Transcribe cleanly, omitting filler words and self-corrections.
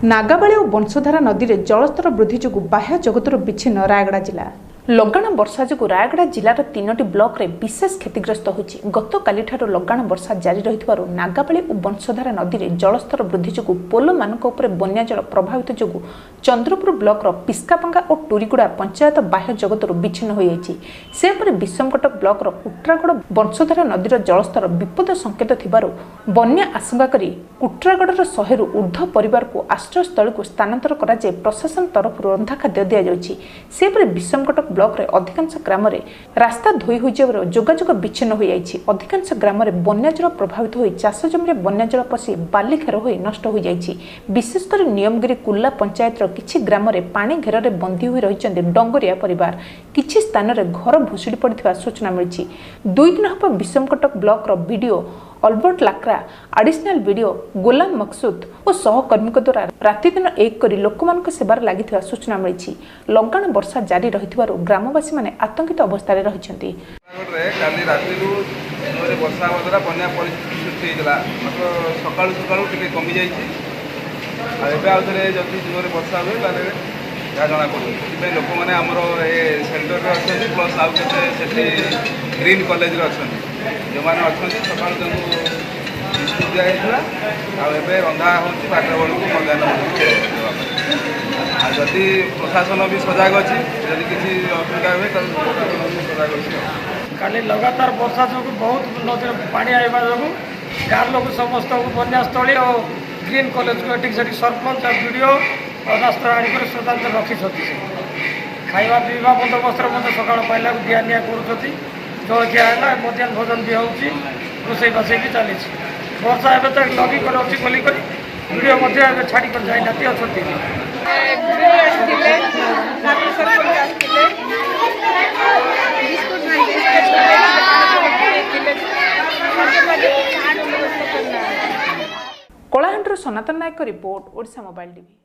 नागाबाली और बंशधारा नदी में जलस्तर वृद्धि जो बाह्य जगतर विच्छिन्न रायगड़ा जिला लगाण वर्षा जो रायगड़ा जिलार 3टी ब्लॉक रे विशेष क्षतिग्रस्त होती। गत काली लगाण वर्षा जारी रही नागाबाली और बंशधारा नदी में जलस्तर वृद्धि जो पोल मान बन्या जल प्रभावित जो चंद्रपुर ब्लॉक पिस्कापांगा और टूरीगुड़ा पंचायत बाह्य जगतर विच्छिन्न हो जाए। विषमकटक ब्लॉक कुट्रागड़ बंशधारा नदीर जलस्तर विपद संकेत थिबारु बन्या आशंका करी कुट्रागड़र 100 रु ऊर्ध्व परिवार को आश्रयस्थल को स्थानांतर करा जाए। प्रशासन तरफ रंधा खाद्य दि जाए। विषमकटक ब्लॉक रे अधिकांश ग्राम रे रास्ता धोई हो जोगाजोग विच्छिन्न हो जाए। अधिकांश ग्राम रे बन्या जल प्रभावित हो चाष जमी बन्या जल पशि बाली घेर हो नष्ट हो जाए। विशेषकर नियमगिरी कुल्ला पंचायत किछि ग्राम रे पानी घेर रे बंदी होई रहिचंदे डंगरिया परिवार। किछि स्थान रे घर भुसुड़ी पड़िथिबा सूचना मिलछि। 2 दिन हब विषमकटक ब्लॉक रो BDO Albert Lakra additional BDO Gulam Maqsood और सहकर्मी द्वारा राति दिन एक करी लोकमान सेवार लगी सूचना मिली। लगाण वर्षा जारी रही ग्रामवासी माने आतंकित अवस्था रही। जना पड़े लोक मैंने आमर सेल्टर अच्छे प्लस आउ के ग्रीन कॉलेज अच्छा जो मैंने अच्छा सका बिस्कुट दिखाई आए रंधा हो 8 बेलू मध्याह्न जदि प्रशासन भी सजग अच्छी जदि किसी असुविधा हुए सजग अच्छी। काली लगातार वर्षा जो बहुत नदी पा आवा जो गाँव लोग समस्त बन्यास्थली और ग्रीन कॉलेज को ये सरपंच वीडियो रास्ता आनिक स्वतंत्र रखी खाଇବା पीवा बंदोबस्त सका पाइला दिया निया कर जलखिया है मध्याह्न भोजन भी होची रोसई बासई भी चली। वर्षा एवं तक लगिक अच्छी बोलिक वीडियो छाड़ी कर जाए नाती अच्छी कलाहांडर सनातन नायक रिपोर्ट ओडिशा मोबाइल टीवी।